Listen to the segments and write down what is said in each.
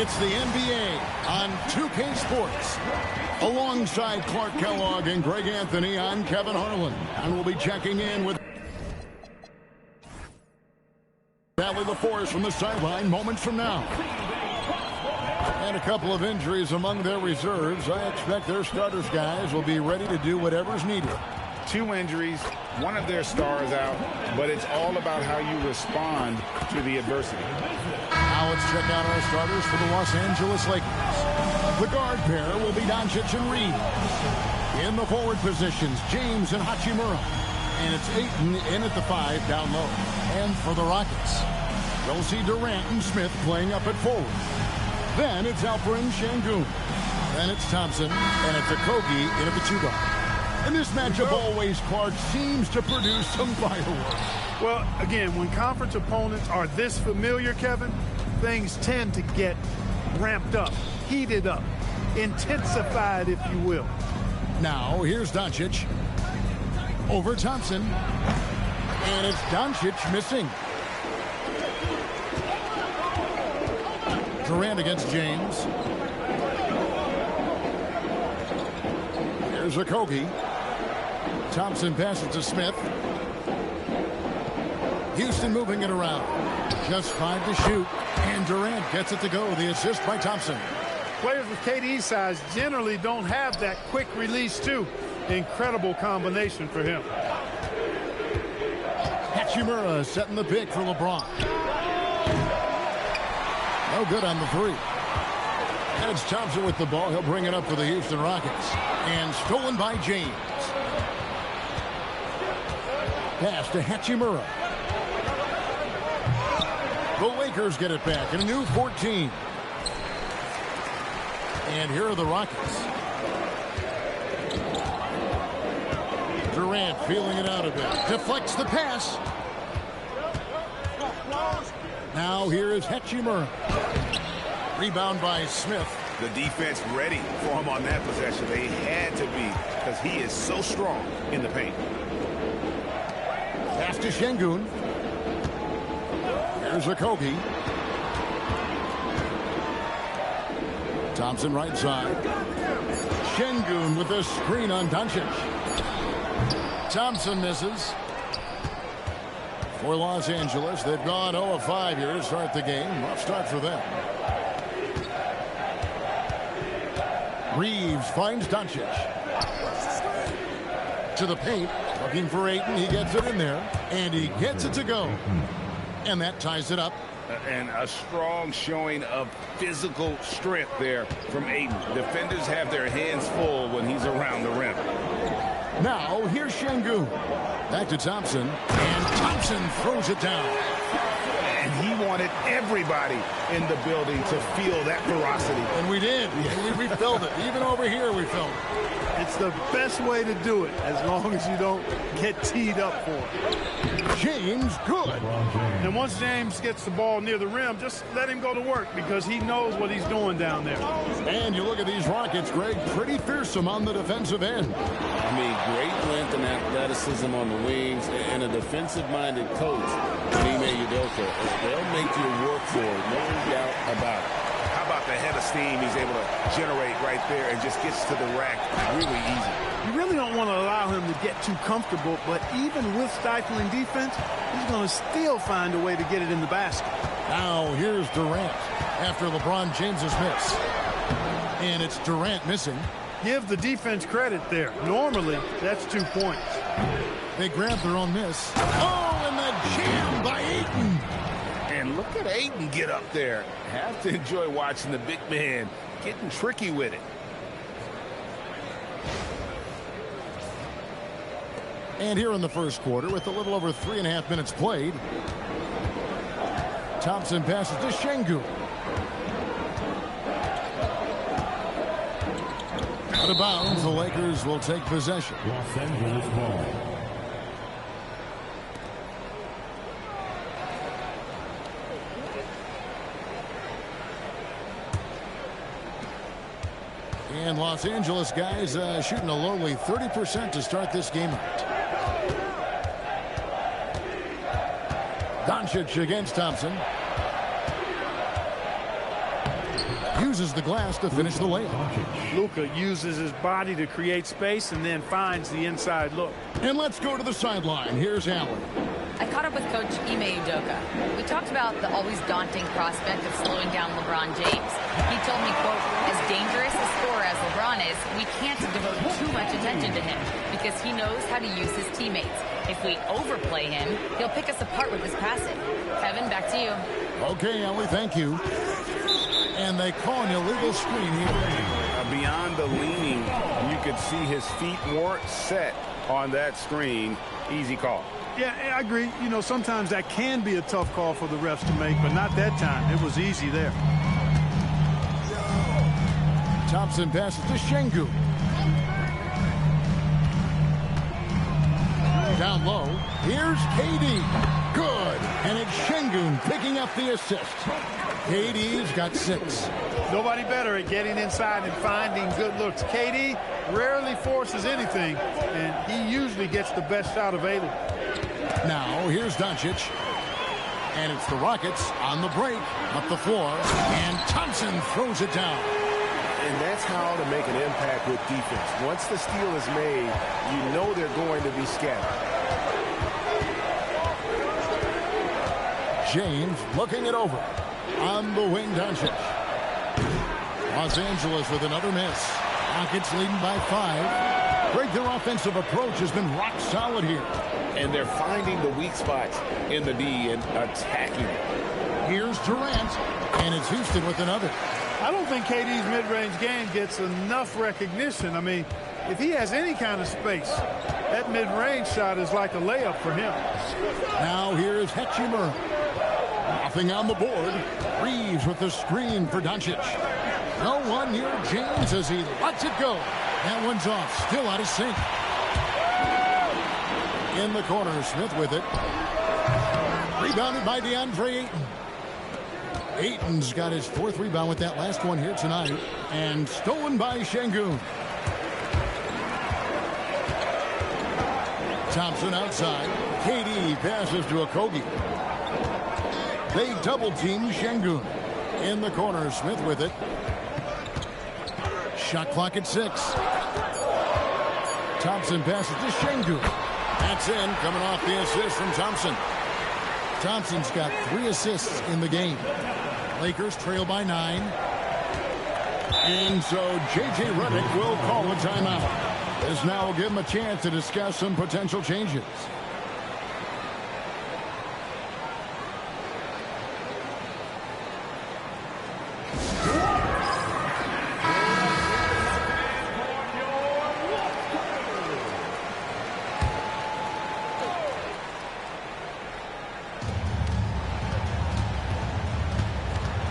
It's the NBA on 2K Sports. Alongside Clark Kellogg and Greg Anthony, I'm Kevin Harlan. And we'll be checking in with Valley LaForce from the sideline moments from now. And a couple of injuries among their reserves. I expect their starters guys will be ready to do whatever's needed. 2 injuries, one of their stars out, but it's all about how you respond to the adversity. Now let's check out our starters for the Los Angeles Lakers. The guard pair will be Doncic and Reeves. In the forward positions, James and Hachimura. And it's Ayton in at the 5 down low. And for the Rockets, we'll see Durant and Smith playing up at forward. Then it's Alperen Şengün. Then it's Thompson. And it's Okogie in at the 2 guard. And this matchup always, Clark, seems to produce some fireworks. Well, again, when conference opponents are this familiar, Kevin, things tend to get ramped up, heated up, intensified, if you will. Now, here's Doncic. Over Thompson. And it's Doncic missing. Durant against James. Here's Okogie. Thompson passes to Smith. Houston moving it around. Just 5 to shoot. And Durant gets it to go. The assist by Thompson. Players with KD's size generally don't have that quick release, too. Incredible combination for him. Hachimura setting the pick for LeBron. No good on the 3. And it's Thompson with the ball. He'll bring it up for the Houston Rockets. And stolen by James. Pass to Hachimura. The Lakers get it back in a new 14. And here are the Rockets. Durant feeling it out a bit. Deflects the pass. Now here is Hachimura. Rebound by Smith. The defense ready for him on that possession. They had to be because he is so strong in the paint. Pass to Şengün. Here's Okogie. Thompson right side. Şengün with a screen on Doncic. Thompson misses. For Los Angeles, they've gone 0 of 5 here to start the game. Rough start for them. Reeves finds Doncic. To the paint. Looking for Ayton. He gets it in there. And he gets it to go. And that ties it up. And a strong showing of physical strength there from Ayton. Defenders have their hands full when he's around the rim. Now, here's Şengün. Back to Thompson. And Thompson throws it down. And he wanted everybody in the building to feel that ferocity. And we did. We felt it. Even over here, we felt it. It's the best way to do it, as long as you don't get teed up for it. James, good. And once James gets the ball near the rim, just let him go to work because he knows what he's doing down there. And you look at these Rockets, Greg, pretty fearsome on the defensive end. I mean, great length and athleticism on the wings and a defensive-minded coach, Ime Udoka. They'll make you work for it, no doubt about it. How about the head of steam he's able to generate right there and just gets to the rack really easy. You really don't want to allow him to get too comfortable, but even with stifling defense, he's going to still find a way to get it in the basket. Now here's Durant after LeBron James's miss. And it's Durant missing. Give the defense credit there. Normally, that's 2 points. They grab their own miss. Oh, and the jam by Ayton. And look at Ayton get up there. Have to enjoy watching the big man getting tricky with it. And here in the first quarter, with a little over 3.5 minutes played, Thompson passes to Şengün. Out of bounds, the Lakers will take possession. Los Angeles ball. And Los Angeles guys shooting a lowly 30% to start this game out. Doncic against Thompson. uses the glass to finish the layup. Luka uses his body to create space and then finds the inside look. And let's go to the sideline. Here's Allen. I caught up with Coach Ime Udoka. We talked about the always daunting prospect of slowing down LeBron James. He told me, quote, as dangerous a scorer as LeBron is, we can't devote too much attention to him because he knows how to use his teammates. If we overplay him, he'll pick us apart with his passing. Kevin, back to you. Okay, Ellie, thank you. And they call an illegal screen here. Beyond the leaning, you could see his feet weren't set on that screen. Easy call. Yeah, I agree. You know, sometimes that can be a tough call for the refs to make, but not that time. It was easy there. Thompson passes to Şengün. Down low, here's KD. Good. And it's Şengün picking up the assist. KD's got 6. Nobody better at getting inside and finding good looks. KD rarely forces anything, and he usually gets the best shot available. Now, here's Doncic. And it's the Rockets on the break, up the floor, and Thompson throws it down. And that's how to make an impact with defense. Once the steal is made, you know they're going to be scattered. James looking it over. On the wing, Doncic. Los Angeles with another miss. Rockets leading by 5. Greg, their offensive approach has been rock solid here. And they're finding the weak spots in the D and attacking it. Here's Durant, and it's Houston with another. I don't think KD's mid-range game gets enough recognition. I mean, if he has any kind of space, that mid-range shot is like a layup for him. Now here's Hachimura. Nothing on the board. Reeves with the screen for Doncic. No one near James as he lets it go. That one's off. Still out of sync. In the corner, Smith with it. Rebounded by DeAndre Ayton. Ayton's got his 4th rebound with that last one here tonight. And stolen by Şengün. Thompson outside. KD passes to Okogie. They double-team Şengün. In the corner, Smith with it. Shot clock at 6. Thompson passes to Şengün. That's in, coming off the assist from Thompson. Thompson's got 3 assists in the game. Lakers trail by 9. And so J.J. Redick will call a timeout. This now will give him a chance to discuss some potential changes.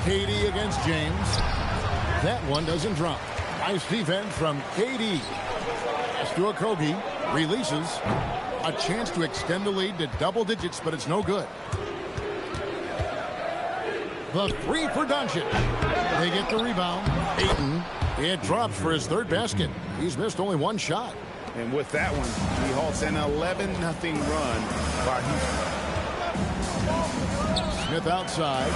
KD against James. That one doesn't drop. Nice defense from KD. Pass to Okogie. Releases. A chance to extend the lead to double digits, but it's no good. The 3 for Doncic. They get the rebound. Ayton. It drops for his 3rd basket. He's missed only 1 shot. And with that one, he halts an 11-0 run by Houston. Smith outside.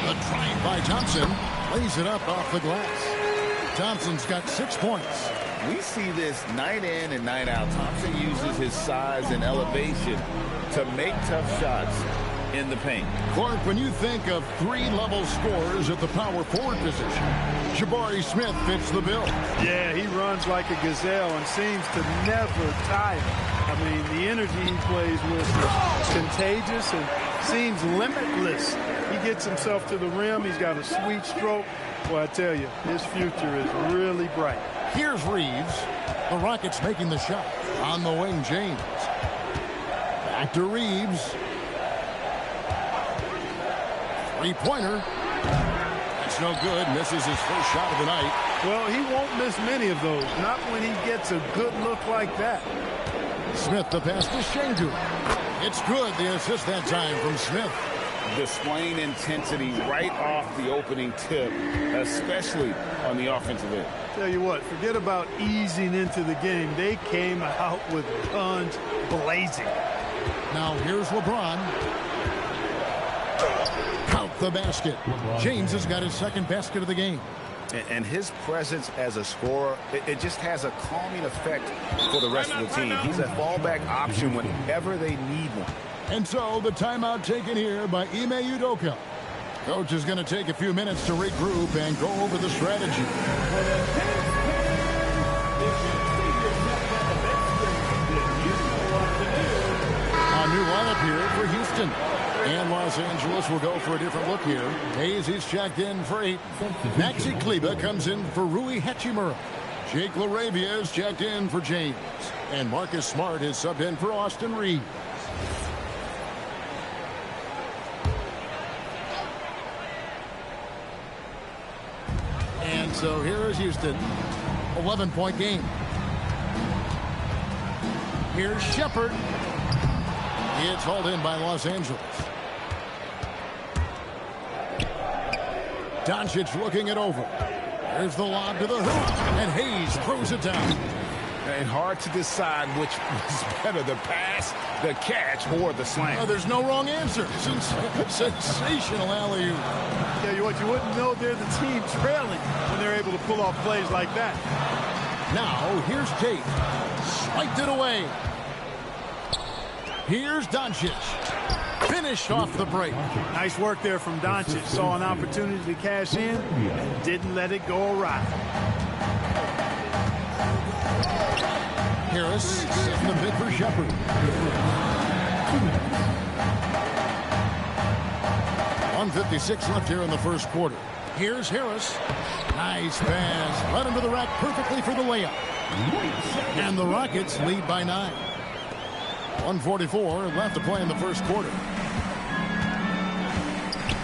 The drive by Thompson. Lays it up off the glass. Thompson's got 6 points. We see this night in and night out. Thompson uses his size and elevation to make tough shots in the paint. Clark, when you think of 3-level scorers at the power forward position, Jabari Smith fits the bill. Yeah, he runs like a gazelle and seems to never tire. I mean, the energy he plays with is contagious and seems limitless. He gets himself to the rim. He's got a sweet stroke. Well, I tell you, his future is really bright. Here's Reeves. The Rockets making the shot. On the wing, James. Back to Reeves. 3-pointer. That's no good. Misses his first shot of the night. Well, he won't miss many of those. Not when he gets a good look like that. Smith the pass to Şengün. It's good. The assist that time from Smith. Displaying intensity right off the opening tip, especially on the offensive end. Tell you what, forget about easing into the game. They came out with guns blazing. Now here's LeBron. Count the basket. James has got his second basket of the game. And his presence as a scorer, it just has a calming effect for the rest of the team. He's a fallback option whenever they need one. And so the timeout taken here by Ime Udoka. Coach is going to take a few minutes to regroup and go over the strategy. A new lineup here for Houston. And Los Angeles will go for a different look here. Hayes is checked in for 8. Maxi Kleber comes in for Rui Hachimura. Jake LaRavia is checked in for James. And Marcus Smart is subbed in for Austin Reeves. And so here is Houston. 11-point game. Here's Shepard. It's hauled in by Los Angeles. Doncic looking it over. There's the lob to the hoop. And Hayes throws it down. And hard to decide which was better, the pass, the catch, or the slam. Oh, there's no wrong answer. Sensational alley-oop. Yeah, what you wouldn't know, they're the team trailing when they're able to pull off plays like that. Now, here's Tate. Swiped it away. Here's Doncic. Finished off the break. Nice work there from Doncic. Saw an opportunity to cash in and didn't let it go awry. Harris setting the bid for Shepard. .156 left here in the first quarter. Here's Harris. Nice pass. Led him to the rack perfectly for the layup. And the Rockets lead by 9. 1:44 left to play in the first quarter.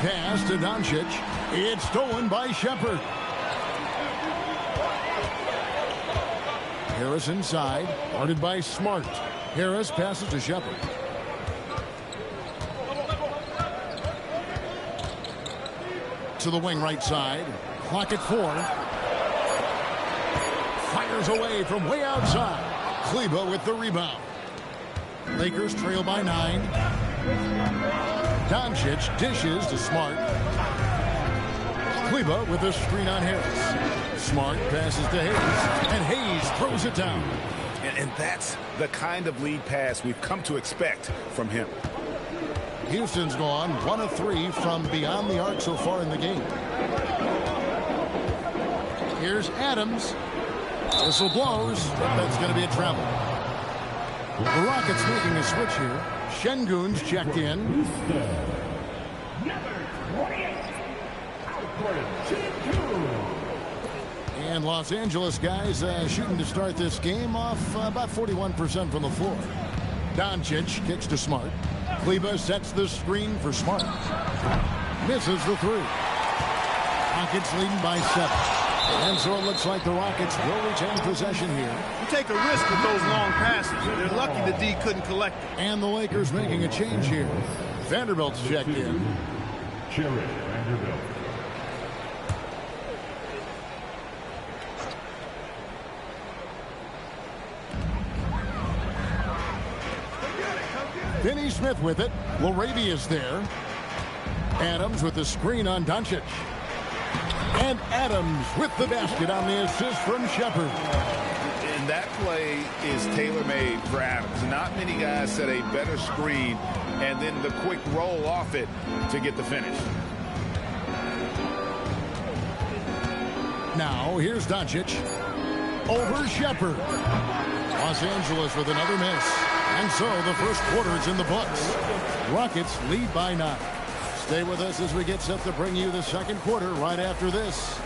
Pass to Doncic. It's stolen by Shepard. Harris inside, guarded by Smart. Harris passes to Shepard. To the wing right side. Clock at 4. Fires away from way outside. Kleber with the rebound. Lakers trail by 9. Doncic dishes to Smart. Kleber with a screen on Harris. Smart passes to Hayes. And Hayes throws it down. And that's the kind of lead pass we've come to expect from him. Houston's gone 1 of 3 from beyond the arc so far in the game. Here's Adams. Whistle blows. That's going to be a travel. The Rockets making a switch here. Şengün's checked in. And Los Angeles guys shooting to start this game off about 41% from the floor. Doncic kicks to Smart. Kleber sets the screen for Smart. Misses the 3. Rockets leading by 7. And so it looks like the Rockets will retain possession here. You take a risk with those long passes. They're lucky the D couldn't collect it. And the Lakers making a change here. Vanderbilt's checked in. Vanderbilt. Finney Smith with it. LaRavia is there. Adams with the screen on Doncic. And Adams with the basket on the assist from Shepard. And that play is tailor-made for Adams. Not many guys set a better screen and then the quick roll off it to get the finish. Now here's Doncic. Over Shepard. Los Angeles with another miss. And so the first quarter is in the books. Rockets lead by 9. Stay with us as we get set to bring you the second quarter right after this.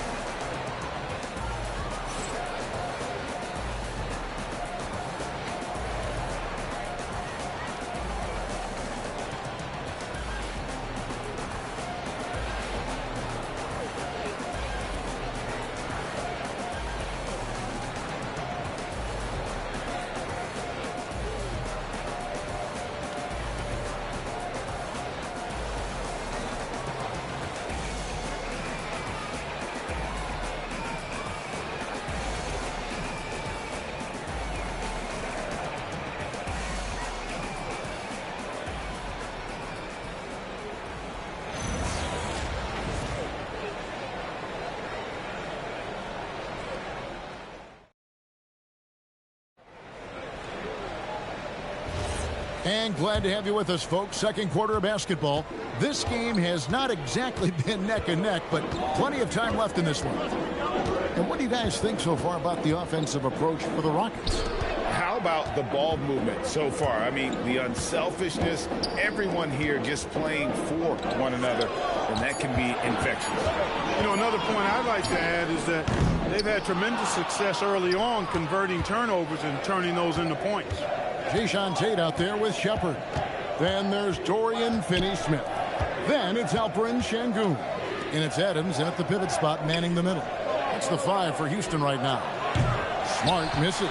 And glad to have you with us, folks. Second quarter of basketball. This game has not exactly been neck and neck, but plenty of time left in this one. And what do you guys think so far about the offensive approach for the Rockets? How about the ball movement so far? I mean, the unselfishness, everyone here just playing for one another, and that can be infectious. You know, another point I'd like to add is that they've had tremendous success early on converting turnovers and turning those into points. Jason Tate out there with Shepard. Then there's Dorian Finney-Smith. Then it's Alperen Şengün. And it's Adams in at the pivot spot manning the middle. That's the 5 for Houston right now. Smart misses.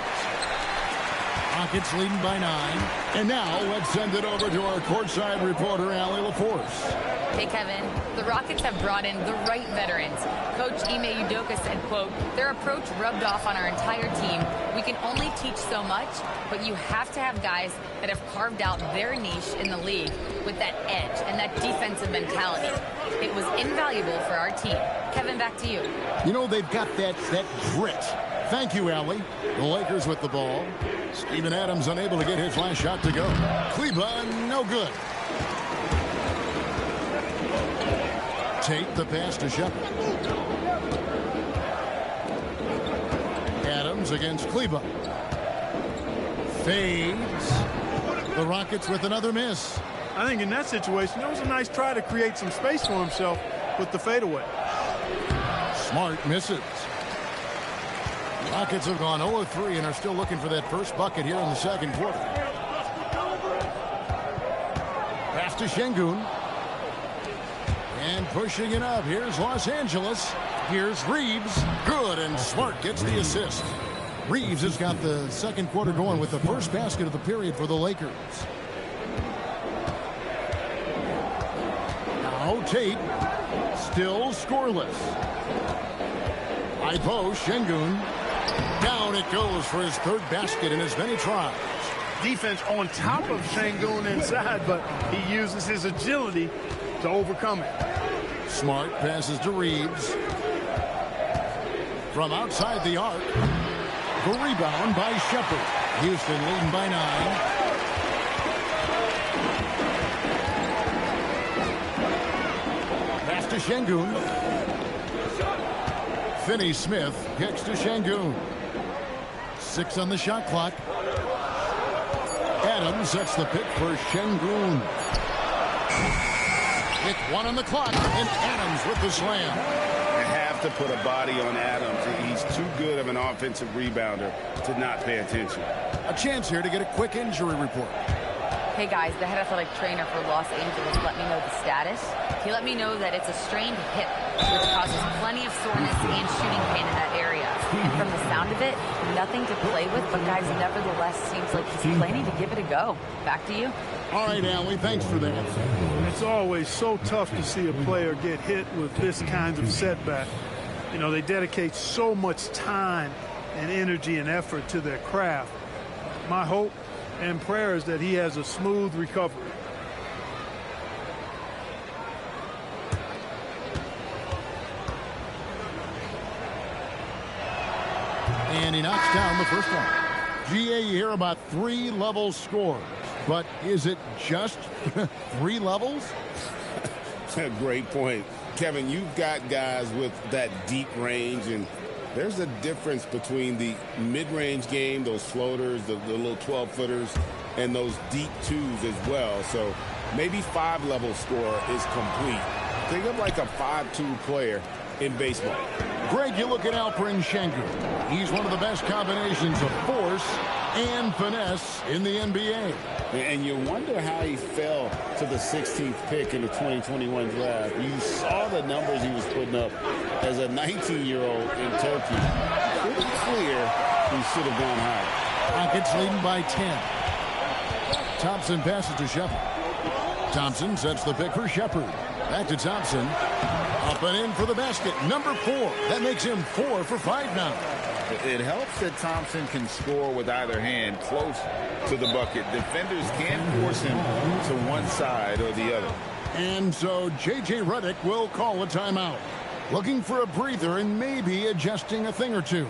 Rockets leading by 9. And now let's send it over to our courtside reporter, Allie LaForce. Hey, Kevin, the Rockets have brought in the right veterans. Coach Ime Udoka said, quote, their approach rubbed off on our entire team. We can only teach so much, but you have to have guys that have carved out their niche in the league with that edge and that defensive mentality. It was invaluable for our team. Kevin, back to you. You know, they've got that grit. Thank you, Allie. The Lakers with the ball. Steven Adams unable to get his last shot to go. Kleba, no good. Tate the pass to Shepard. Adams against Kleba. Fades. The Rockets with another miss. I think in that situation, it was a nice try to create some space for himself with the fadeaway. Smart misses. Rockets have gone 0-3 and are still looking for that first bucket here in the second quarter. Pass to Şengün. And pushing it up. Here's Los Angeles. Here's Reeves. Good, and Smart gets the assist. Reeves has got the second quarter going with the first basket of the period for the Lakers. Now Tate. Still scoreless. High post, Şengün. Down it goes for his third basket in as many tries. Defense on top of Şengün inside, but he uses his agility to overcome it. Smart passes to Reeves. From outside the arc. The rebound by Shepard. Houston leading by 9. Pass to Şengün. Finney-Smith kicks to Şengün. 6 on the shot clock. Adams sets the pick for Şengün. With 1 on the clock, and Adams with the slam. You have to put a body on Adams. He's too good of an offensive rebounder to not pay attention. A chance here to get a quick injury report. Hey, guys, the head athletic trainer for Los Angeles let me know the status. He let me know that it's a strained hip, which causes plenty of soreness and shooting pain in that area. And from the sound of it, nothing to play with, but guys, nevertheless, seems like he's planning to give it a go. Back to you. All right, Allie, thanks for that. It's always so tough to see a player get hit with this kind of setback. You know, they dedicate so much time and energy and effort to their craft. My hope and prayer is that he has a smooth recovery. And he knocks down the first one. GA, you hear about 3-level scores. But is it just 3 levels? Great point. Kevin, you've got guys with that deep range, and there's a difference between the mid-range game, those floaters, the little 12-footers, and those deep twos as well. So maybe 5-level score is complete. Think of like a 5-2 player in baseball. Greg, you look at Alperen Şengün. He's one of the best combinations of force and finesse in the NBA. And you wonder how he fell to the 16th pick in the 2021 draft. You saw the numbers he was putting up as a 19-year-old in Turkey. Pretty clear he should have gone higher. Rockets leading by 10. Thompson passes to Shepard. Thompson sets the pick for Shepard. Back to Thompson. Up and in for the basket. Number 4. That makes him 4 for 5 now. It helps that Thompson can score with either hand close to the bucket. Defenders can force him to one side or the other. And so J.J. Redick will call a timeout. Looking for a breather and maybe adjusting a thing or two.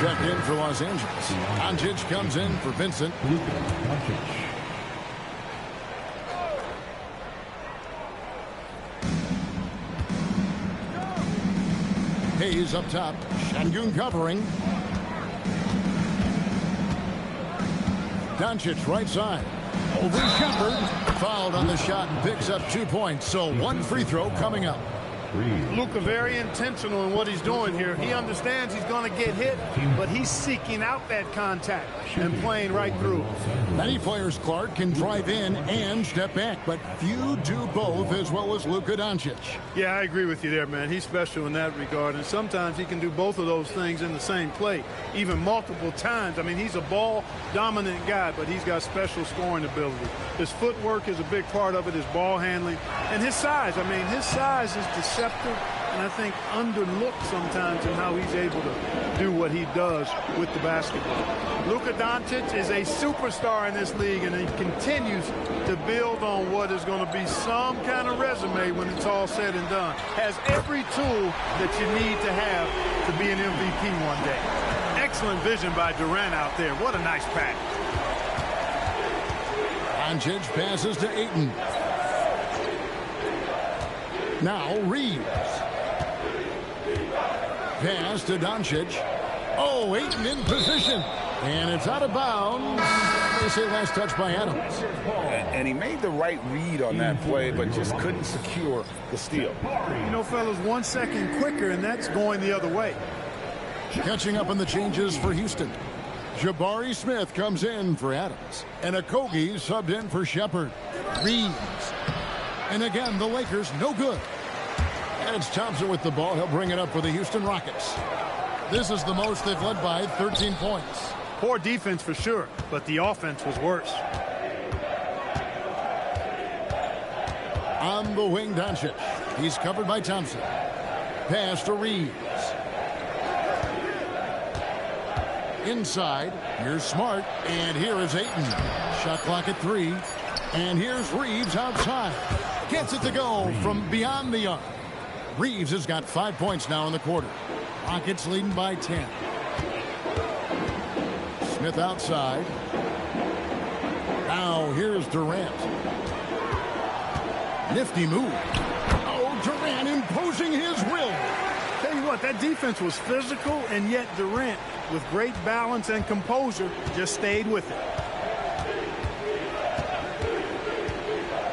check in for Los Angeles. Doncic comes in for Vincent. Luka Doncic. Hayes up top. Şengün covering. Doncic right side. Over Shepard. Fouled on the shot and picks up 2 points. So one free throw coming up. Luka very intentional in what he's doing here. He understands he's going to get hit, but he's seeking out that contact and playing right through. Many players, Clark, can drive in and step back, but few do both as well as Luka Doncic. Yeah, I agree with you there, man. He's special in that regard, and sometimes he can do both of those things in the same play, even multiple times. I mean, he's a ball-dominant guy, but he's got special scoring ability. His footwork is a big part of it, his ball handling, and his size. I mean, his size is deceptive, and I think underlooked sometimes in how he's able to do what he does with the basketball. Luka Doncic is a superstar in this league, and he continues to build on what is going to be some kind of resume when it's all said and done. Has every tool that you need to have to be an MVP one day. Excellent vision by Durant out there. What a nice pass. Doncic passes to Ayton. Now Reeves. Pass to Doncic. Oh, Ayton in position. And it's out of bounds. They say last touch by Adams. And he made the right read on that play, but just couldn't secure the steal. You know, fellas, 1 second quicker, and that's going the other way. Catching up on the changes for Houston. Jabari Smith comes in for Adams. And Okogie subbed in for Shepard. Reeves. And again, the Lakers no good. And it's Thompson with the ball. He'll bring it up for the Houston Rockets. This is the most they've led by 13 points. Poor defense for sure, but the offense was worse. On the wing, Doncic. He's covered by Thompson. Pass to Reeves. Inside. Here's Smart. And here is Ayton. Shot clock at 3. And here's Reeves outside. Gets it to go from beyond the arc. Reeves has got 5 points now in the quarter. Rockets leading by 10. Smith outside. Now here's Durant. Nifty move. Oh, Durant imposing his will. Tell you what, that defense was physical, and yet Durant, with great balance and composure, just stayed with it.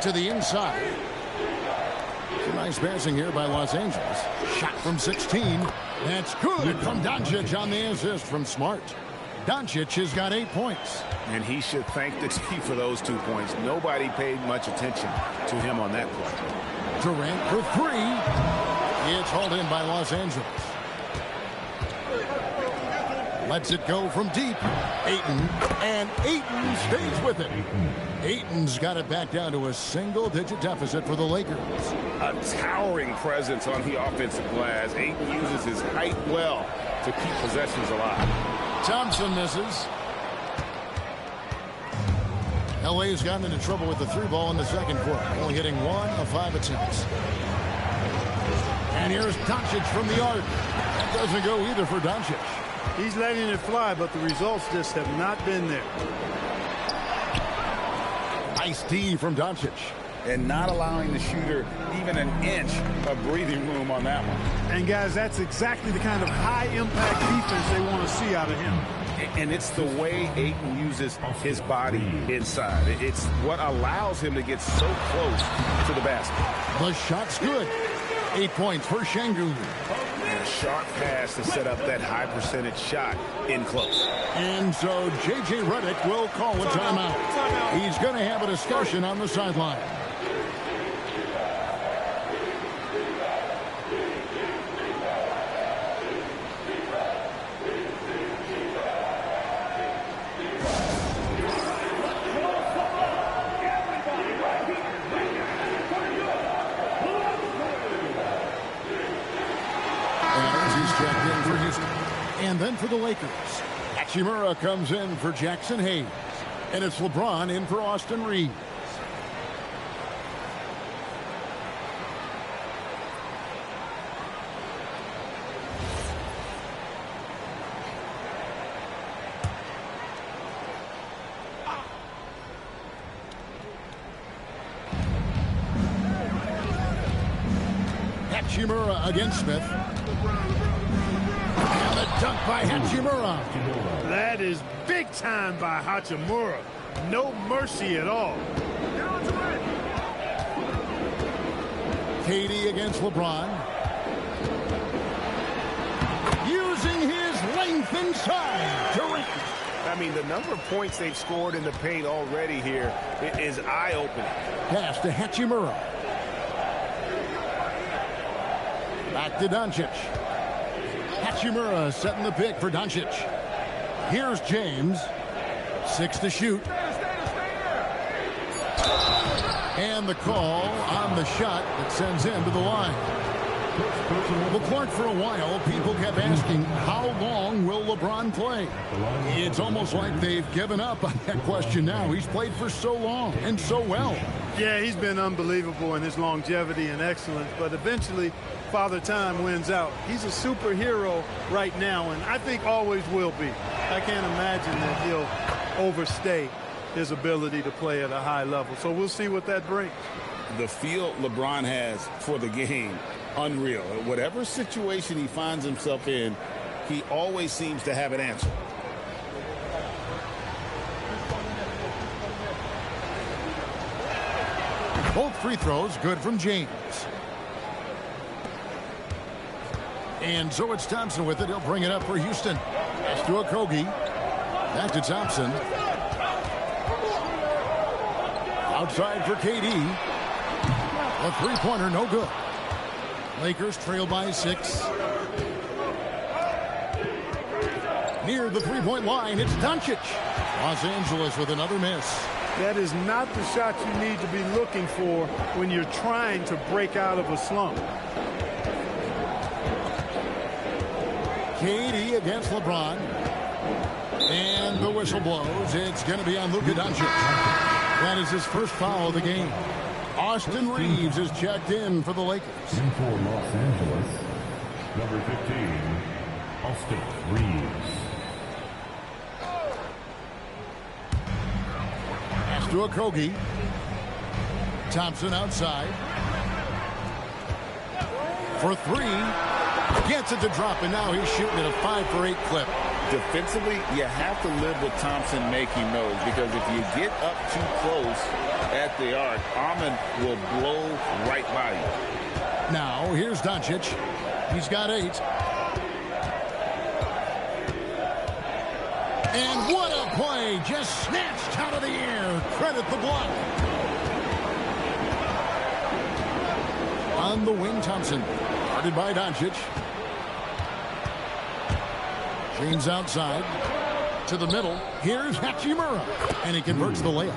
To the inside. Some nice passing here by Los Angeles. Shot from 16. That's good from Doncic on the assist from Smart. Doncic has got 8 points. And he should thank the team for those 2 points. Nobody paid much attention to him on that play. Durant for 3. It's hauled in by Los Angeles. Lets it go from deep. Ayton. And Ayton stays with it. Ayton's got it back down to a single-digit deficit for the Lakers. A towering presence on the offensive glass. Ayton uses his height well to keep possessions alive. Thompson misses. LA's gotten into trouble with the 3 ball in the second quarter, only hitting 1 of 5 attempts. And here's Doncic from the arc. That doesn't go either for Doncic. He's letting it fly, but the results just have not been there. Nice D from Doncic. And not allowing the shooter even an inch of breathing room on that one. And, guys, that's exactly the kind of high-impact defense they want to see out of him. And it's the way Ayton uses his body inside. It's what allows him to get so close to the basket. The shot's good. 8 points for Şengün. And a sharp pass to set up that high percentage shot in close. And so J.J. Redick will call a timeout. He's going to have a discussion on the sideline. Checked in for Houston. And then for the Lakers, Hachimura comes in for Jackson Hayes. And it's LeBron in for Austin Reeves. Hachimura against Smith. And the dunk by Hachimura. That is big time by Hachimura. No mercy at all. KD against LeBron. Using his length inside. Durant. I mean, the number of points they've scored in the paint already here is eye-opening. Pass to Hachimura. Back to Doncic. Hachimura setting the pick for Doncic. Here's James. 6 to shoot. And the call on the shot that sends him to the line. Well, Clark, for a while, people kept asking, how long will LeBron play? It's almost like they've given up on that question now. He's played for so long and so well. Yeah, he's been unbelievable in his longevity and excellence, but eventually Father Time wins out. He's a superhero right now, and I think always will be. I can't imagine that he'll overstay his ability to play at a high level. So we'll see what that brings. The feel LeBron has for the game, unreal. Whatever situation he finds himself in, he always seems to have an answer. Both free throws good from James. And so it's Thompson with it. He'll bring it up for Houston. Pass to Okogie. Back to Thompson. Outside for KD. A three-pointer, no good. Lakers trail by 6. Near the three-point line, it's Doncic. Los Angeles with another miss. That is not the shot you need to be looking for when you're trying to break out of a slump. KD against LeBron. And the whistle blows. It's going to be on Luka Doncic. That is his first foul of the game. Austin Reeves is checked in for the Lakers. In for Los Angeles, number 15, Austin Reeves. Pass to Okogie. Thompson outside. For 3. Gets it to drop, and now he's shooting at a 5-for-8 clip. Defensively, you have to live with Thompson making those, because if you get up too close at the arc, Ahmed will blow right by you. Now, here's Doncic. He's got 8. And what a play! Just snatched out of the air. Credit the block. On the wing, Thompson. Guarded by Doncic. James outside to the middle. Here's Hachimura, and he converts the layup.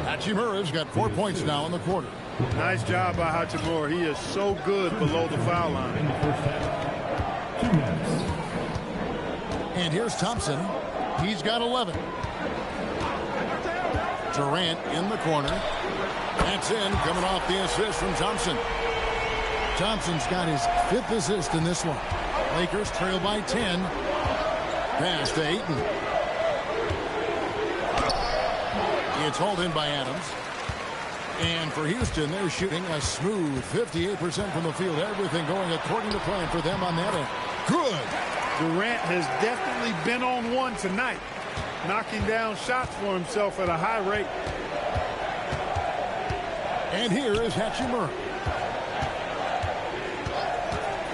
Hachimura's got 4 points now in the quarter. Nice job by Hachimura. He is so good below the foul line. In the first half, 2 minutes. And here's Thompson. He's got 11. Durant in the corner. That's in, coming off the assist from Thompson. Thompson's got his 5th assist in this one. Lakers trail by 10. Pass to Ayton. It's hauled in by Adams. And for Houston, they're shooting a smooth 58% from the field. Everything going according to plan for them on that end. Good. Durant has definitely been on one tonight, knocking down shots for himself at a high rate. And here is Hachimura.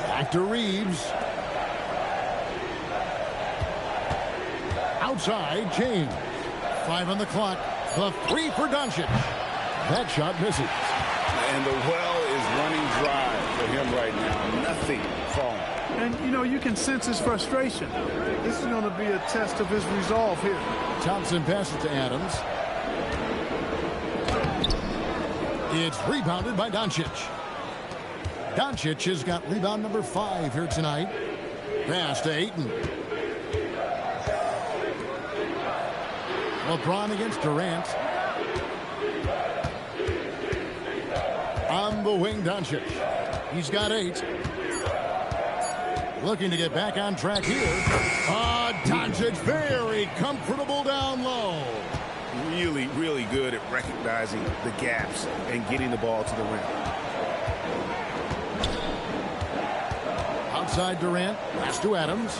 Back to Reeves. Outside, James. 5 on the clock. The 3 for Doncic. That shot misses. And the well is running dry for him right now. Nothing falling. And, you know, you can sense his frustration. This is going to be a test of his resolve here. Thompson passes to Adams. It's rebounded by Doncic. Doncic has got rebound number 5 here tonight. Pass to Ayton. LeBron against Durant. On the wing, Doncic. He's got 8. Looking to get back on track here. Doncic very comfortable down low. Really, really good at recognizing the gaps and getting the ball to the rim. side, Durant. Pass to Adams.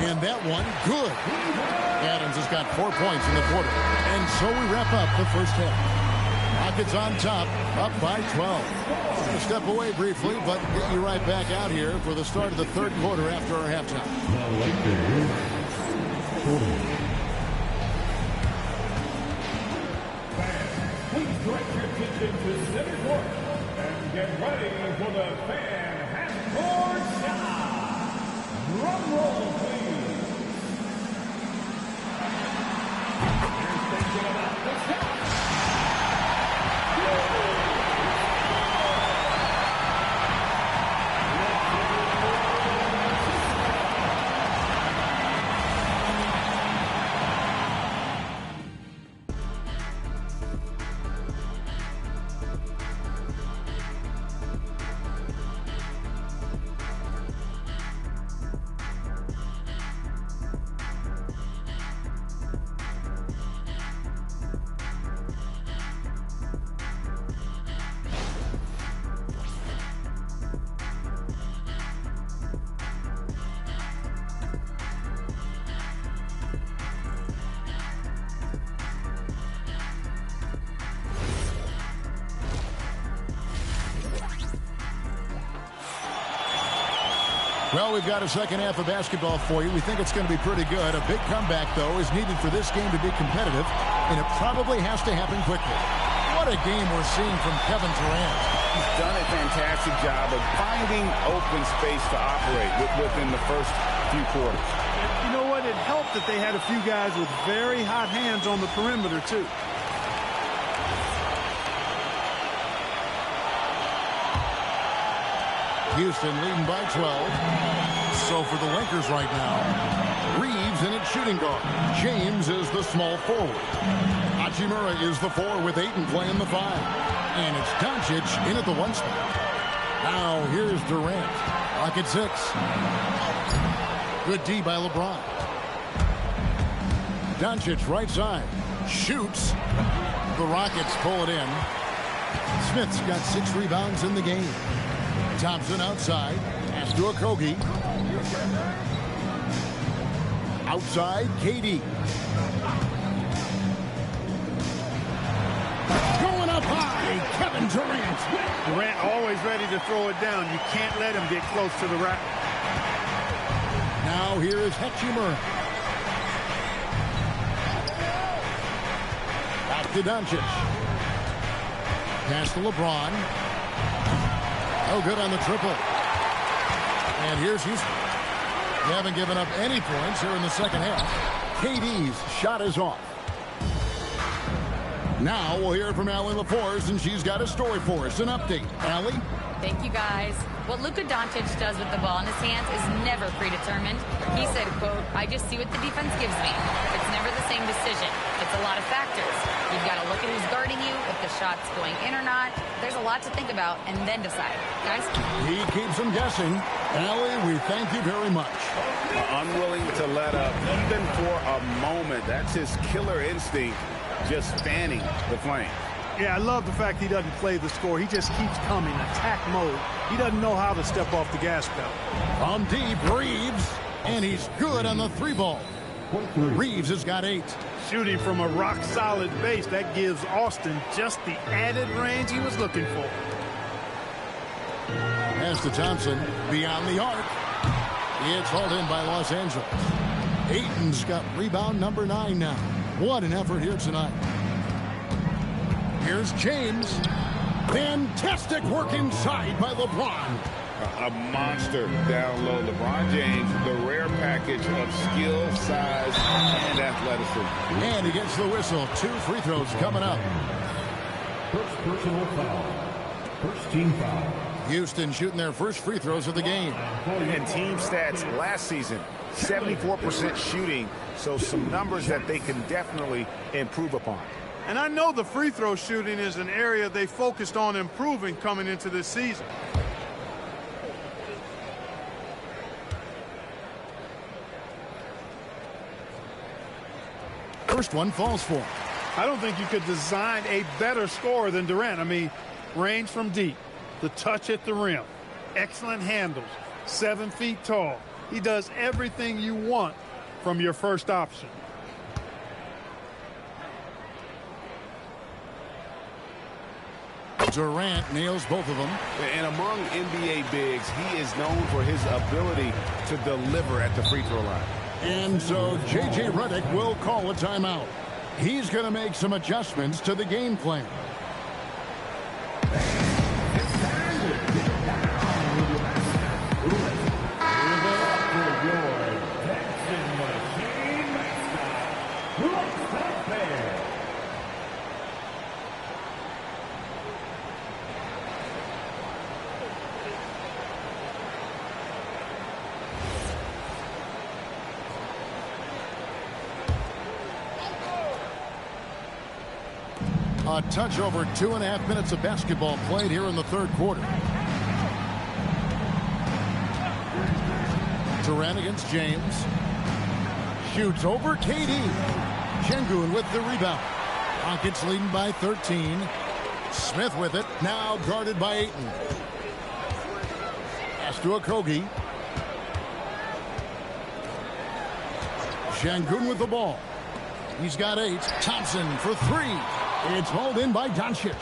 And that one, good. Adams has got 4 points in the quarter. And so we wrap up the first half. Rockets on top, up by 12. We'll step away briefly, but get you right back out here for the start of the third quarter after our halftime. Please direct your attention to center court and get ready for the fan half-court shot. Drum roll, please. Here's thinking about the shot. Well, we've got a second half of basketball for you. We think it's going to be pretty good. A big comeback, though, is needed for this game to be competitive, and it probably has to happen quickly. What a game we're seeing from Kevin Durant. He's done a fantastic job of finding open space to operate within the first few quarters. You know what? It helped that they had a few guys with very hot hands on the perimeter, too. Houston leading by 12. So for the Lakers right now, Reeves in at shooting guard. James is the small forward. Hachimura is the 4 with Ayton playing the 5. And it's Doncic in at the 1 spot. Now here's Durant. Clock at 6. Good D by LeBron. Doncic right side. Shoots. The Rockets pull it in. Smith's got 6 rebounds in the game. Thompson outside. Pass to Okogie. Outside, KD. Going up high, Kevin Durant. Durant always ready to throw it down. You can't let him get close to the rack. Now here is Hachimura. Back to Doncic. Pass to LeBron. Oh, good on the triple. And here's Houston. They haven't given up any points here in the second half. KD's shot is off. Now we'll hear from Allie LaForce, and she's got a story for us. An update. Allie? Thank you, guys. What Luka Doncic does with the ball in his hands is never predetermined. He said, quote, "I just see what the defense gives me. It's never the same decision. It's a lot of factors. You've got to look at who's guarding you, if the shot's going in or not. There's a lot to think about and then decide." Guys? He keeps them guessing. Allie, we thank you very much. Unwilling to let up, even for a moment. That's his killer instinct, just fanning the flame. Yeah, I love the fact he doesn't play the score. He just keeps coming, attack mode. He doesn't know how to step off the gas pedal. From deep, Reeves, and he's good on the 3 ball. Reeves has got 8. Shooting from a rock-solid base, that gives Austin just the added range he was looking for. Pass to Thompson, beyond the arc. It's hauled in by Los Angeles. Ayton's got rebound number 9 now. What an effort here tonight. Here's James. Fantastic work inside by LeBron. A monster down low. LeBron James, the rare package of skill, size, and athleticism. And he gets the whistle. 2 free throws coming up. First personal foul. First team foul. Houston shooting their first free throws of the game. And team stats last season, 74% shooting, so some numbers that they can definitely improve upon. And I know the free throw shooting is an area they focused on improving coming into this season. First one falls for him. I don't think you could design a better scorer than Durant. I mean, range from deep, the touch at the rim, excellent handles, 7 feet tall. He does everything you want from your first option. Durant nails both of them. And among NBA bigs, he is known for his ability to deliver at the free throw line. And so J.J. Redick will call a timeout. He's going to make some adjustments to the game plan. A touch over 2.5 minutes of basketball played here in the third quarter. Durant against James. Shoots over KD. Şengün with the rebound. Rockets leading by 13. Smith with it. Now guarded by Ayton. Pass to Okogie. Şengün with the ball. He's got 8. Thompson for 3. It's hauled in by Doncic.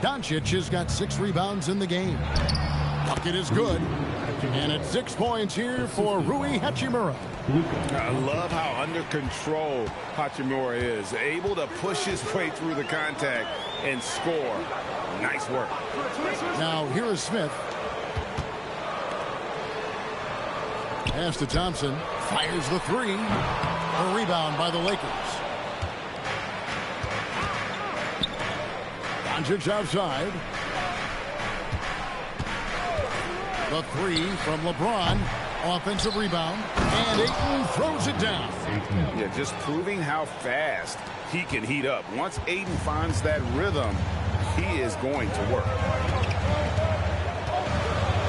Doncic has got 6 rebounds in the game. Bucket is good. And it's 6 points here for Rui Hachimura. I love how under control Hachimura is. Able to push his way through the contact and score. Nice work. Now here is Smith. Pass to Thompson. Fires the 3. A rebound by the Lakers. Doncic outside. The 3 from LeBron. Offensive rebound. And Ayton throws it down. Yeah, just proving how fast he can heat up. Once Ayton finds that rhythm, he is going to work.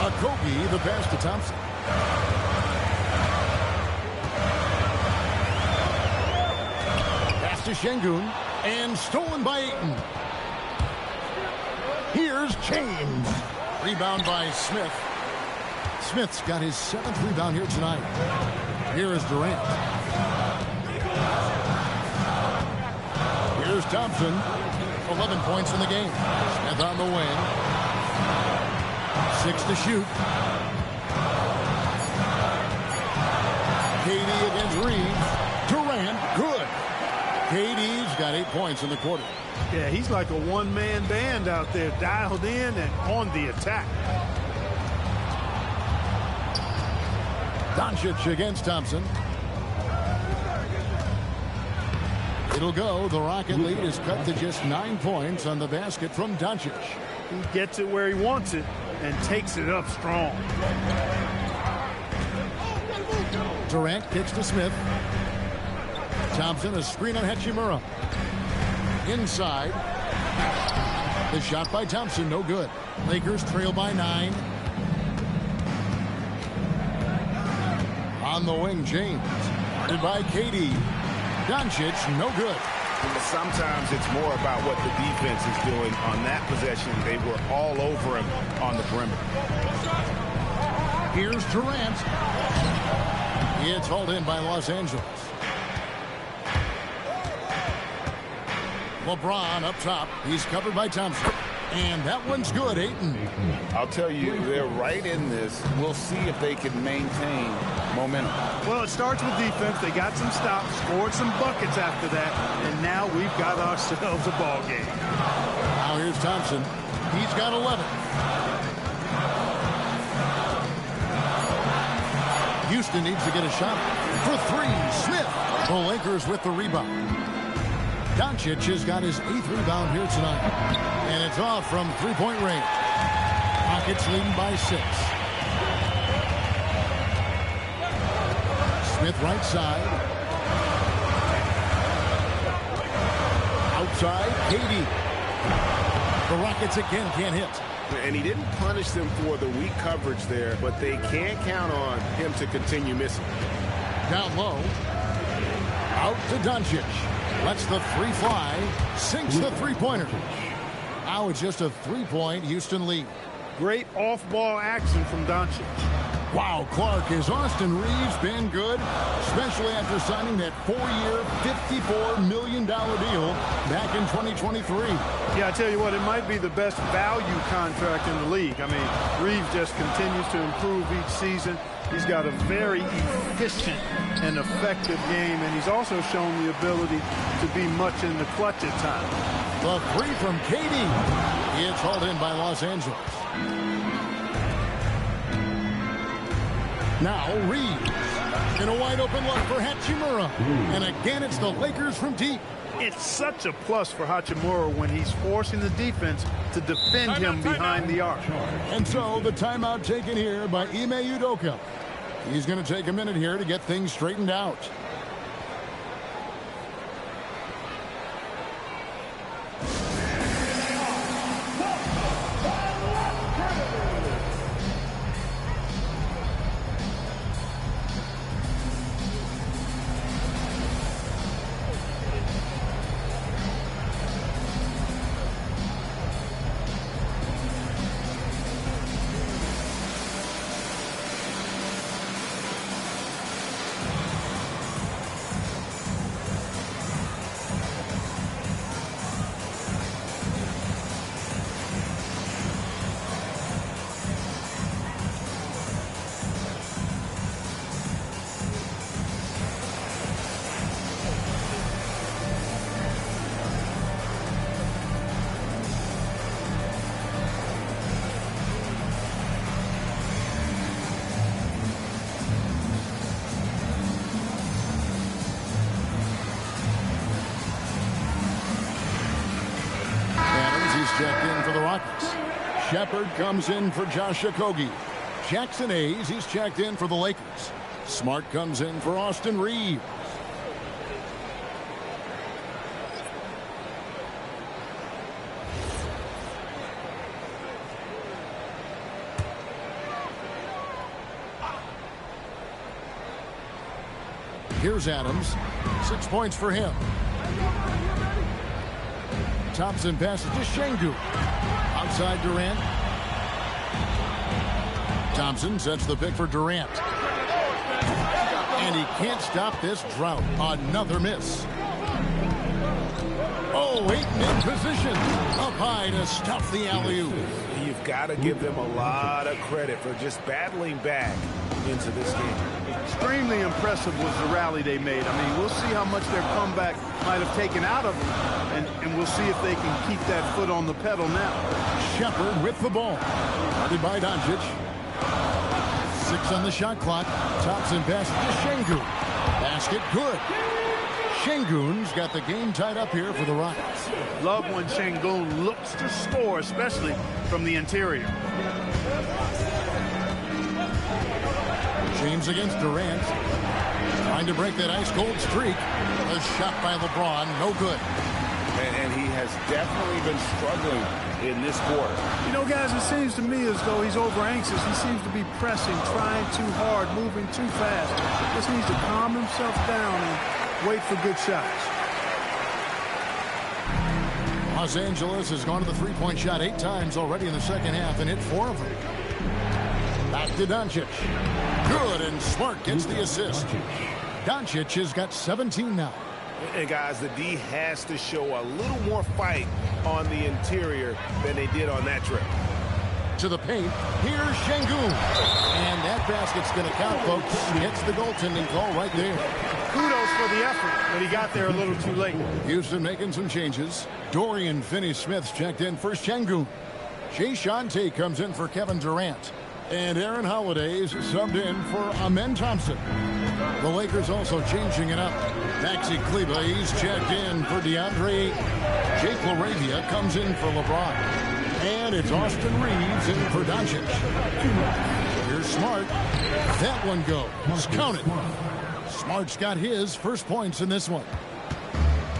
Okogie, the pass to Thompson. Pass to Şengün. And stolen by Ayton. Here's James. Rebound by Smith. Smith's got his 7th rebound here tonight. Here is Durant. Here's Thompson. 11 points in the game. Smith on the wing. 6 to shoot. KD against Reeves. Durant, good. KD's got 8 points in the quarter. Yeah, he's like a one-man band out there, dialed in and on the attack. Doncic against Thompson. It'll go. The Rocket lead is cut to just 9 points on the basket from Doncic. He gets it where he wants it and takes it up strong. Durant kicks to Smith. Thompson, a screen on Hachimura. Inside. The shot by Thompson, no good. Lakers trail by 9. On the wing, James. Guarded by KD. Doncic, no good. Sometimes it's more about what the defense is doing on that possession. They were all over him on the perimeter. Here's Durant. It's hauled in by Los Angeles. LeBron up top. He's covered by Thompson. And that one's good, Ayton. I'll tell you, they're right in this. We'll see if they can maintain momentum. Well, it starts with defense. They got some stops, scored some buckets after that, and now we've got ourselves a ball game. Now here's Thompson. He's got 11. Houston needs to get a shot for 3. Smith. The Lakers with the rebound. Doncic has got his 8th rebound here tonight. And it's off from 3-point range. Rockets leading by 6. Smith right side. Outside, KD. The Rockets again can't hit. And he didn't punish them for the weak coverage there, but they can't count on him to continue missing. Down low. Out to Doncic. Lets the 3 fly. Sinks the 3-pointer. Now it's just a 3-point Houston lead. Great off-ball action from Doncic. Wow, Clark, has Austin Reeves been good? Especially after signing that 4-year, $54 million deal back in 2023. Yeah, I tell you what, it might be the best value contract in the league. I mean, Reeves just continues to improve each season. He's got a very efficient and effective game, and he's also shown the ability to be much in the clutch at times. The three from KD. It's hauled in by Los Angeles. Now Reeves in a wide open look for Hachimura. And again, it's the Lakers from deep. It's such a plus for Hachimura when he's forcing the defense to defend him behind the arc. And so the timeout taken here by Ime Udoka. He's going to take a minute here to get things straightened out. Checked in for the Rockets. Shepard comes in for Josh Okogie. Jackson Hayes, he's checked in for the Lakers. Smart comes in for Austin Reeves. Here's Adams. 6 points for him. Thompson passes to Şengün. Outside Durant. Thompson sets the pick for Durant. And he can't stop this drought. Another miss. Oh, Ayton in position. Up high to stuff the alley-oop. You've got to give them a lot of credit for just battling back into this game. Extremely impressive was the rally they made. I mean, we'll see how much their comeback might have taken out of them, and we'll see if they can keep that foot on the pedal now. Shepard with the ball. Guarded by Doncic. 6 on the shot clock. Thompson passes to Şengün. Basket good. Şengün's got the game tied up here for the Rockets. Love when Şengün looks to score, especially from the interior. James against Durant. Trying to break that ice-cold streak. A shot by LeBron, no good. And he has definitely been struggling in this quarter. You know, guys, it seems to me as though he's over-anxious. He seems to be pressing, trying too hard, moving too fast. Just needs to calm himself down and wait for good shots. Los Angeles has gone to the three-point shot 8 times already in the second half and hit 4 of them. Back to Doncic. Good, and Smart gets the assist. Doncic has got 17 now. And guys, the D has to show a little more fight on the interior than they did on that trip. To the paint, here's Şengün. And that basket's going to count, folks. Gets the goaltending call right there. Kudos for the effort, but he got there a little too late. Houston making some changes. Dorian Finney-Smith's checked in for Şengün. Jae'Sean Tate comes in for Kevin Durant. And Aaron Holiday's subbed in for Amen Thompson. The Lakers also changing it up. Maxi Kleber, he's checked in for DeAndre Ayton. Jake LaRavia comes in for LeBron. And it's Austin Reeves in for Doncic. Here's Smart. That one goes. Count it. Smart's got his first points in this one.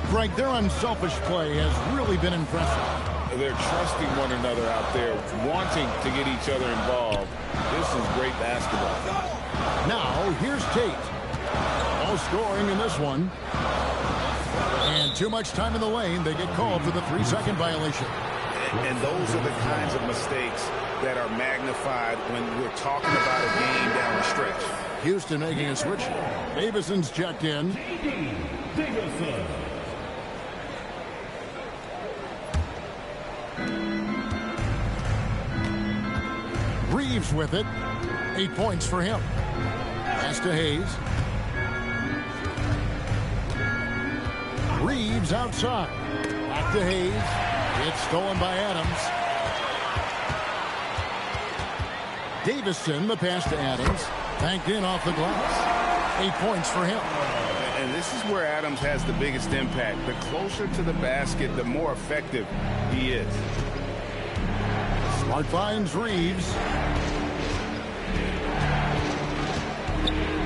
Greg, their unselfish play has really been impressive. They're trusting one another out there, wanting to get each other involved. This is great basketball. Now, here's Tate. No scoring in this one. And too much time in the lane. They get called for the 3-second violation. And those are the kinds of mistakes that are magnified when we're talking about a game down the stretch. Houston making a switch. Davison's checked in. Davison. Reeves with it. 8 points for him. Pass to Hayes. Reeves outside. Back to Hayes. It's stolen by Adams. Davison, the pass to Adams. Banked in off the glass. 8 points for him. And this is where Adams has the biggest impact. The closer to the basket, the more effective he is. Smart finds Reeves.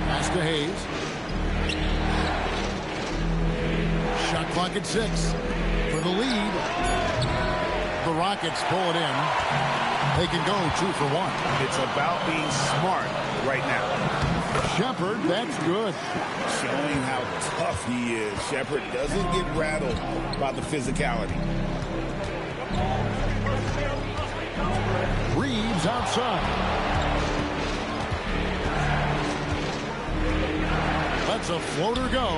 Pass to Hayes. Shot clock at 6 for the lead. The Rockets pull it in. They can go 2 for 1. It's about being smart right now. Shepherd, that's good. Showing how tough he is. Shepherd doesn't get rattled by the physicality. Reeves outside. Lets a floater go.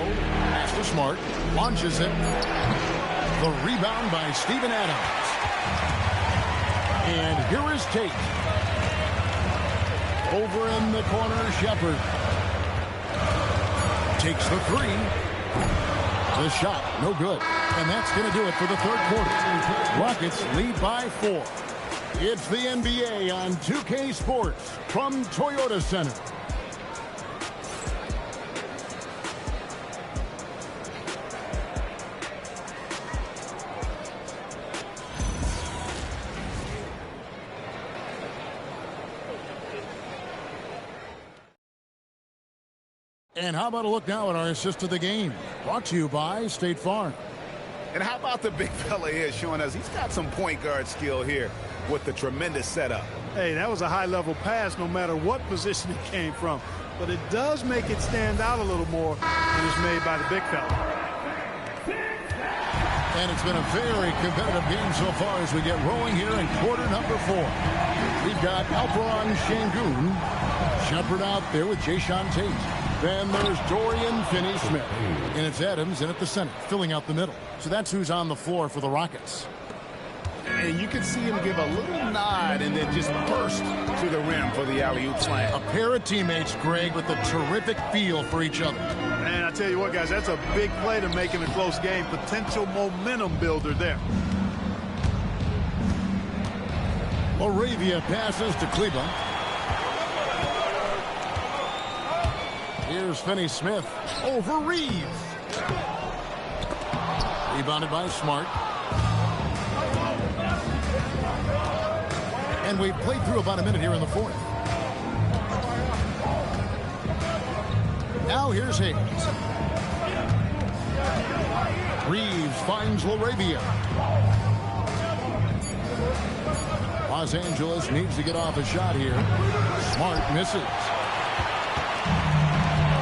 Pass to Smart. Launches it. The rebound by Steven Adams. And here is Tate. Over in the corner, Shepherd. Takes the 3. The shot, no good. And that's going to do it for the third quarter. Rockets lead by 4. It's the NBA on 2K Sports from Toyota Center. And how about a look now at our assist of the game? Brought to you by State Farm. And how about the big fella here showing us he's got some point guard skill here with the tremendous setup. Hey, that was a high-level pass no matter what position it came from. But it does make it stand out a little more when it's made by the big fella. And it's been a very competitive game so far as we get rolling here in quarter number 4. We've got Alperon Şengün. Shepherd out there with Jayshawn Tate. Then there's Dorian Finney-Smith. And it's Adams in at the center, filling out the middle. So that's who's on the floor for the Rockets. And you can see him give a little nod and then just burst to the rim for the alley-oop slam. A pair of teammates, Greg, with a terrific feel for each other. And I tell you what, guys, that's a big play to make in a close game. Potential momentum builder there. Moravia passes to Kleba. Here's Finney-Smith over Reeves. Rebounded by Smart. And we've played through about a minute here in the fourth. Now here's Hayes. Reeves finds LaRavia. Los Angeles needs to get off a shot here. Smart misses.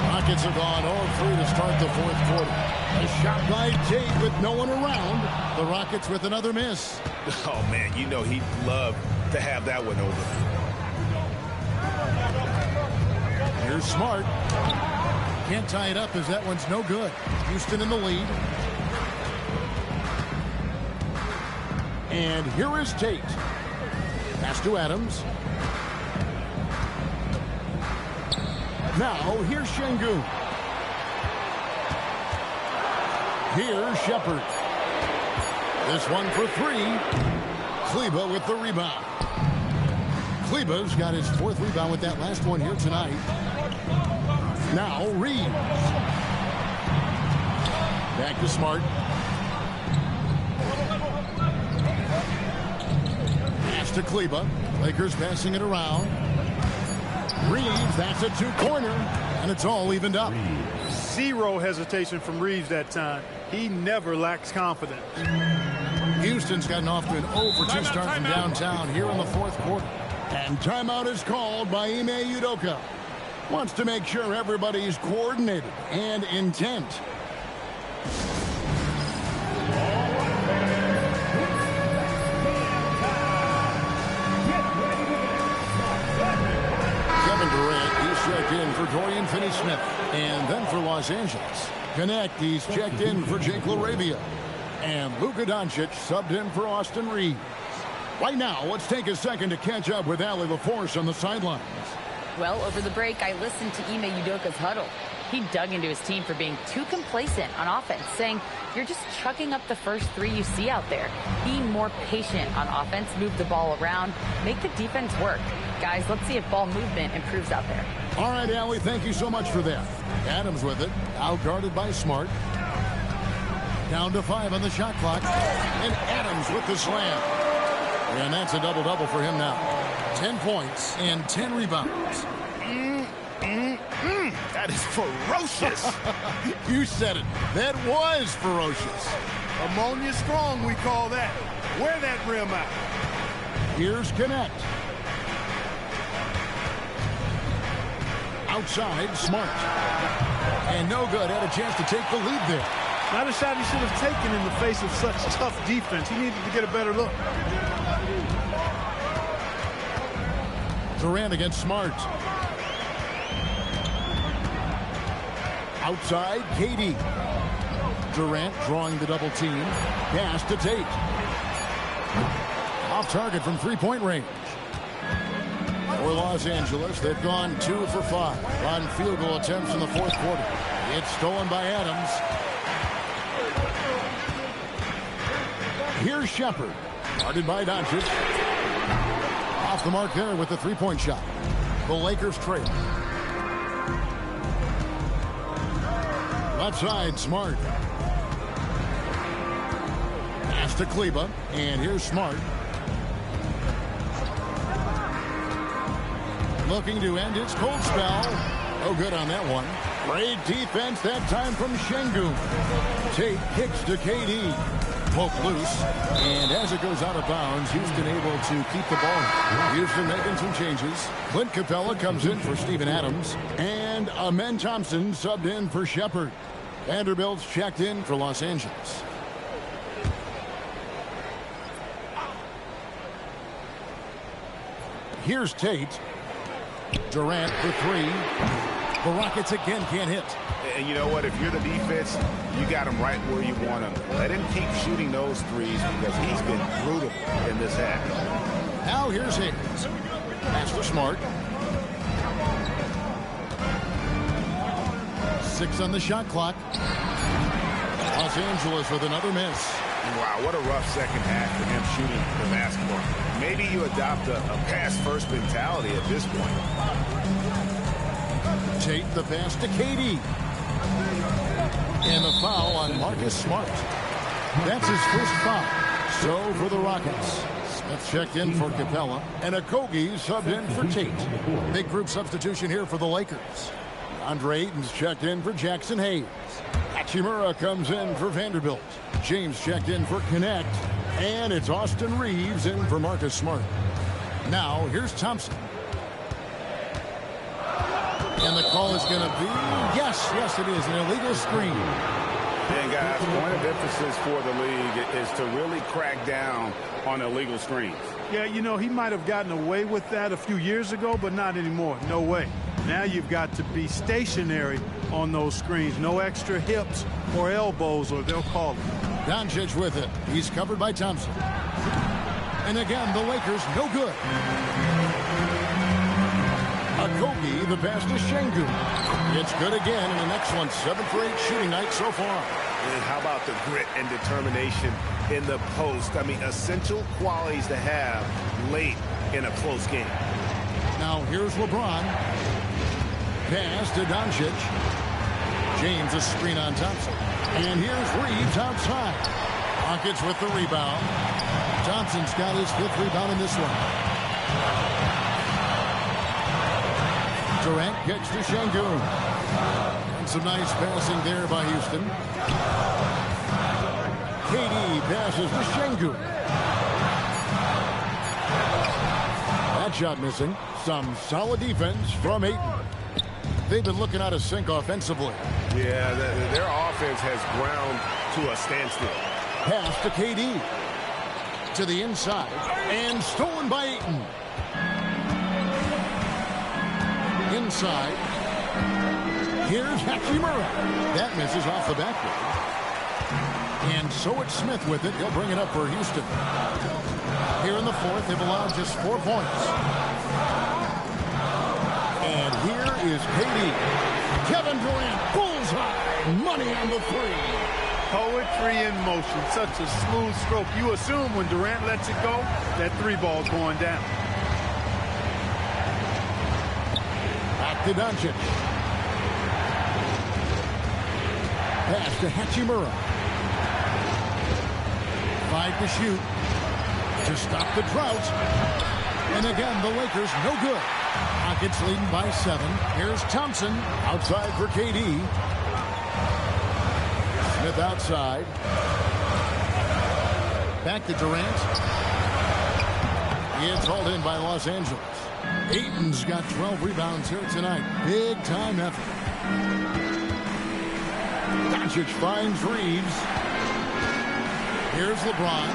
Rockets have gone 0-3 to start the fourth quarter. A shot by Tate with no one around. The Rockets with another miss. Oh, man, you know he'd love to have that one over. Here's Smart. Can't tie it up as that one's no good. Houston in the lead. And here is Tate. Pass to Adams. Now, here's Şengün. Here's Shepherd. This one for 3. Kleba with the rebound. Kleba's got his 4th rebound with that last one here tonight. Now, Reeves. Back to Smart. Pass to Kleba. Lakers passing it around. Reeves, that's a 2-pointer, and it's all evened up. Zero hesitation from Reeves that time. He never lacks confidence. Houston's gotten off to an 0-for-2 start from downtown here in the fourth quarter. And timeout is called by Ime Udoka. Wants to make sure everybody's coordinated and intent. for Dorian Finney-Smith. And then for Los Angeles, Connect, he's checked in for Jake LaRavia. And Luka Doncic subbed in for Austin Reeves. Right now, let's take a second to catch up with Allie LaForce on the sidelines. Well, over the break, I listened to Ime Udoka's huddle. He dug into his team for being too complacent on offense, saying, you're just chucking up the first three you see out there. Be more patient on offense, move the ball around, make the defense work. Guys, let's see if ball movement improves out there. All right, Allie, thank you so much for that. Adams with it, out guarded by Smart. Down to 5 on the shot clock. And Adams with the slam. And that's a double-double for him now. 10 points and 10 rebounds. That is ferocious. You said it. That was ferocious. Ammonia strong, we call that. Wear that rim out. Here's Connect. Outside, Smart. And no good. Had a chance to take the lead there. Not a shot he should have taken in the face of such tough defense. He needed to get a better look. Durant against Smart. Outside, KD. Durant drawing the double team. Pass to Tate. Off target from three-point range. For Los Angeles, they've gone 2 for 5 on field goal attempts in the fourth quarter. It's stolen by Adams. Here's Shepard. Guarded by Doncic. Off the mark there with the three-point shot. The Lakers trail. Left side, Smart. Pass to Kleba. And here's Smart. Looking to end its cold spell. No good on that one. Great defense that time from Şengün. Tate kicks to KD. Poke loose. And as it goes out of bounds, Houston able to keep the ball. Houston making some changes. Clint Capella comes in for Steven Adams. And Amen Thompson subbed in for Shepard. Vanderbilt's checked in for Los Angeles. Here's Tate. Durant for 3. The Rockets again can't hit. And you know what? If you're the defense, you got him right where you want him. Let him keep shooting those threes because he's been brutal in this half. Now here's Hayes. Pass to Smart. 6 on the shot clock. Los Angeles with another miss. Wow, what a rough second half for him shooting the basketball. Maybe you adopt a pass-first mentality at this point. Tate the pass to KD. And a foul on Marcus Smart. That's his first foul. So for the Rockets. Smith checked in for Capella. And Okogie subbed in for Tate. Big group substitution here for the Lakers. Andre Ayton's checked in for Jackson Hayes. Hachimura comes in for Vanderbilt. James checked in for Connect. And it's Austin Reeves in for Marcus Smart. Now, here's Thompson. And the call is going to be, yes, it is, an illegal screen. And guys, point of emphasis for the league is to really crack down on illegal screens. Yeah, you know, he might have gotten away with that a few years ago, but not anymore. No way. Now you've got to be stationary on those screens. No extra hips or elbows, or they'll call it. Doncic with it. He's covered by Thompson. And again, the Lakers no good. Okogie, the pass to Şengün. It's good again, and an excellent 7 for 8 shooting night so far. And how about the grit and determination in the post? I mean, essential qualities to have late in a close game. Now here's LeBron. Pass to Doncic. James a screen on Thompson. And here's Reeves outside. Rockets with the rebound. Thompson's got his 5th rebound in this one. Durant kicks to Şengün. And some nice passing there by Houston. KD passes to Şengün. That shot missing. Some solid defense from Ayton. They've been looking out of sync offensively. Yeah, their offense has ground to a standstill. Pass to KD. To the inside. And stolen by Ayton. Inside. Here's Hachimura. That misses off the backboard. And so it's Smith with it. He'll bring it up for Houston. Here in the fourth, they've allowed just 4 points. And here is KD. Kevin Durant, bullseye. Money on the three. Poetry in motion. Such a smooth stroke. You assume when Durant lets it go, that 3-ball's going down. Back to Doncic. Pass to Hachimura. 5 to shoot. To stop the drought. And again, the Lakers no good. Rockets leading by 7. Here's Thompson outside for KD. Smith outside. Back to Durant. It's hauled in by Los Angeles. Ayton's got 12 rebounds here tonight. Big time effort. Doncic finds Reeves. Here's LeBron.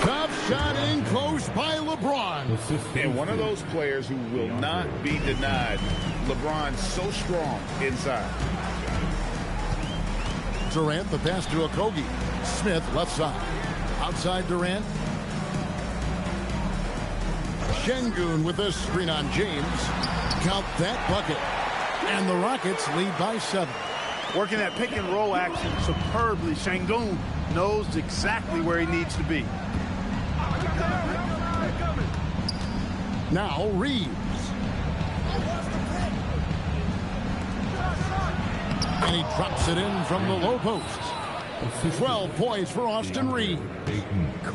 Tough shot in close by LeBron. And one of those players who will not be denied. LeBron's so strong inside. Durant, the pass to Okogie. Smith, left side. Outside Durant. Şengün with a screen on James. Count that bucket. And the Rockets lead by 7. Working that pick and roll action superbly. Şengün knows exactly where he needs to be. Now Reeves. And he drops it in from the low post. 12 points for Austin Reeves.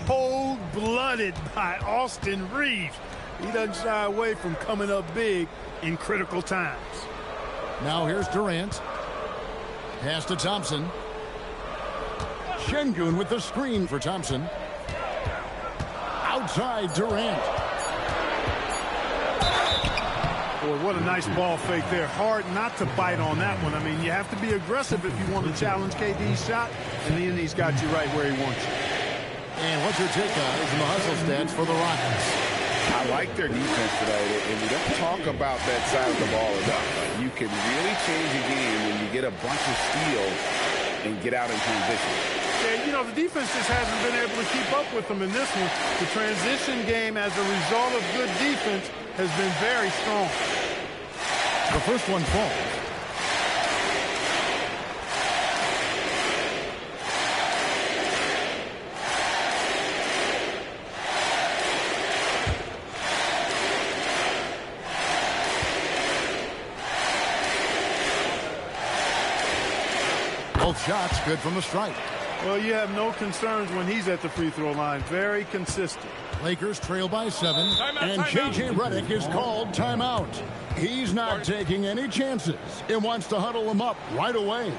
Cold-blooded by Austin Reeves. He doesn't shy away from coming up big in critical times. Now here's Durant. Pass to Thompson. Şengün with the screen for Thompson. Outside Durant. Boy, what a nice ball fake there. Hard not to bite on that one. I mean, you have to be aggressive if you want to challenge KD's shot, and then he's got you right where he wants you. And what's your take on it from the hustle stats for the Rockets? I like their defense today, and we don't talk about that side of the ball enough. You can really change a game when you get a bunch of steals and get out in transition. Yeah, you know, the defense just hasn't been able to keep up with them in this one. The transition game, as a result of good defense, has been very strong. The first one falls. Both shots good from the strike. Well, you have no concerns when he's at the free throw line. Very consistent. Lakers trail by 7. And J.J. Redick is called timeout. He's not taking any chances. He wants to huddle him up right away.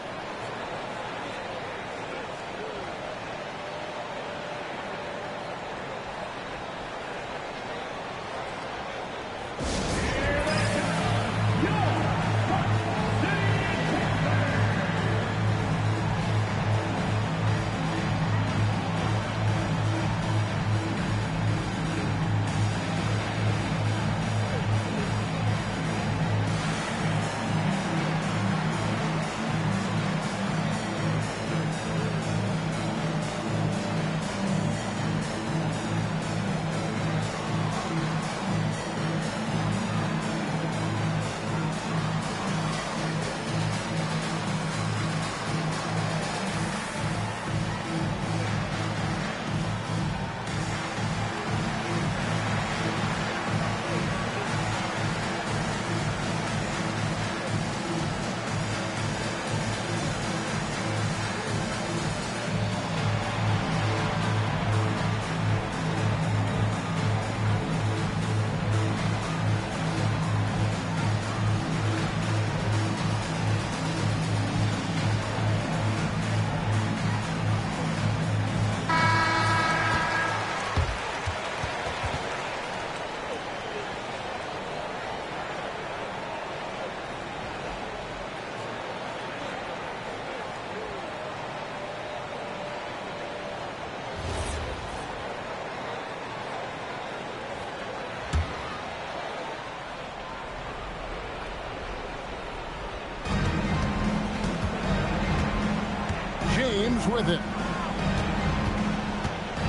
Smart with it.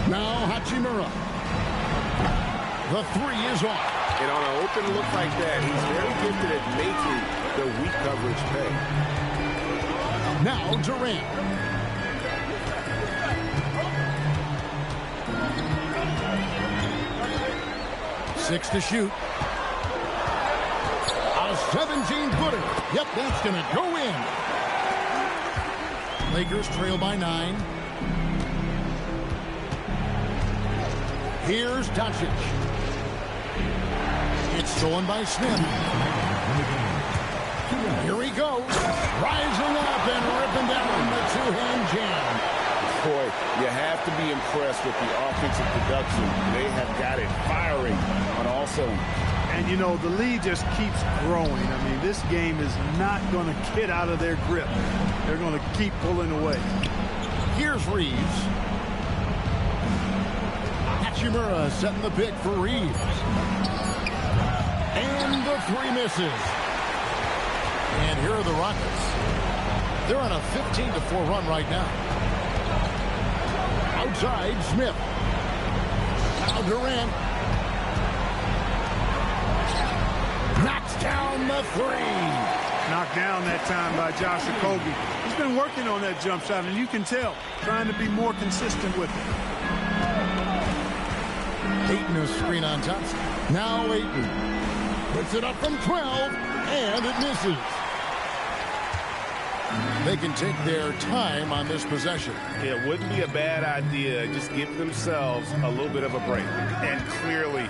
Now Hachimura. The three is off. And on an open look like that, he's very gifted at making the weak coverage pay. Now Durant. 6 to shoot. A 17-footer. Yep, that's going to go in. Lakers trail by 9. Here's Doncic. It's stolen by Smith. Here he goes. Rising up and ripping down the two-hand jam. Boy, you have to be impressed with the offensive production. They have got it firing on all cylinders. And, you know, the lead just keeps growing. I mean, this game is not going to get out of their grip. They're going to keep pulling away. Here's Reeves. Hachimura setting the pick for Reeves. And the three misses. And here are the Rockets. They're on a 15-4 run right now. Outside, Smith. Now Durant. Knocks down the three. Knocked down that time by Josh Okogie. He's been working on that jump shot, and you can tell, trying to be more consistent with it. Ayton a screen on Thompson. Now Ayton. Puts it up from 12, and it misses. They can take their time on this possession. It wouldn't be a bad idea. Just give themselves a little bit of a break. And clearly,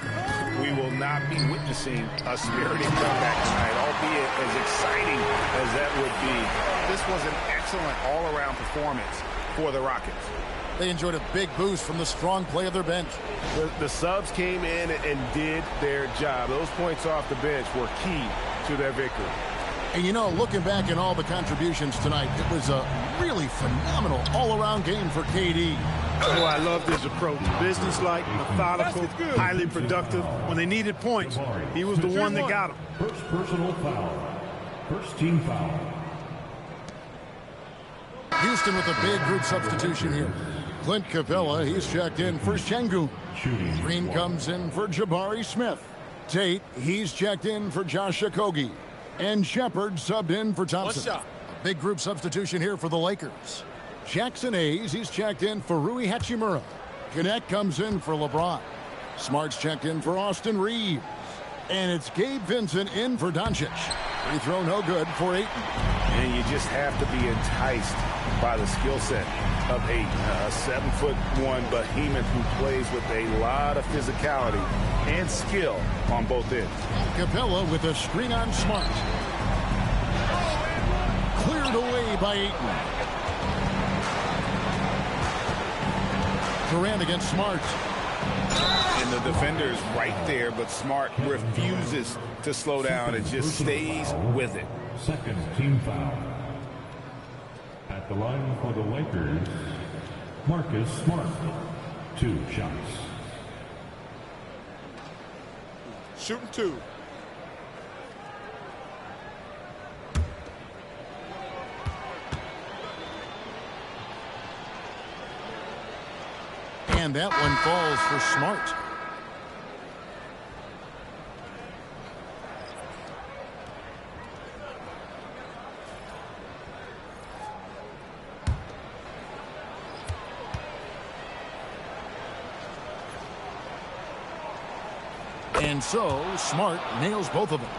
we will not be witnessing a spirited comeback tonight, albeit as exciting as that would be. This was an excellent all-around performance for the Rockets. They enjoyed a big boost from the strong play of their bench. The subs came in and did their job. Those points off the bench were key to their victory. And, you know, looking back at all the contributions tonight, it was a really phenomenal all-around game for KD. Oh, I love his approach. Business-like, methodical, highly productive. When they needed points, he was the one that got them. First personal foul. First team foul. Houston with a big group substitution here. Clint Capella, he's checked in for Şengün. Green comes in for Jabari Smith. Tate, he's checked in for Josh Okogie. And Shepard subbed in for Thompson. A big group substitution here for the Lakers. Jackson Hayes, he's checked in for Rui Hachimura. Connect comes in for LeBron. Smart's checked in for Austin Reeves. And it's Gabe Vincent in for Doncic. Free throw no good for Ayton. And you just have to be enticed by the skill set of Ayton. A 7'1" behemoth who plays with a lot of physicality and skill on both ends. Capella with a screen on Smart. Cleared away by Ayton. Durant against Smart. And the defender's right there, but Smart refuses to slow down and just stays with it. Second team foul. At the line for the Lakers, Marcus Smart. 2 shots. Shooting 2. And that one falls for Smart. And so, Smart nails both of them.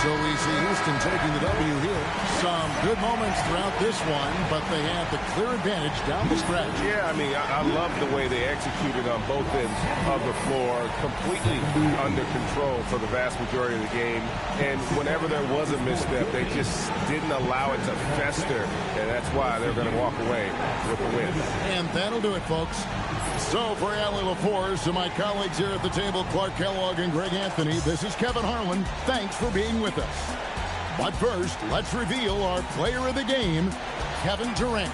So we see Houston taking the W here. Some good moments throughout this one, but they had the clear advantage down the stretch. Yeah, I mean, I love the way they executed on both ends of the floor, completely under control for the vast majority of the game. And whenever there was a misstep, they just didn't allow it to fester. And that's why they're going to walk away with the win. And that'll do it, folks. So for Allie LaForce and my colleagues here at the table, Clark Kellogg and Greg Anthony, this is Kevin Harlan. Thanks for being with us. But first, let's reveal our player of the game, Kevin Durant.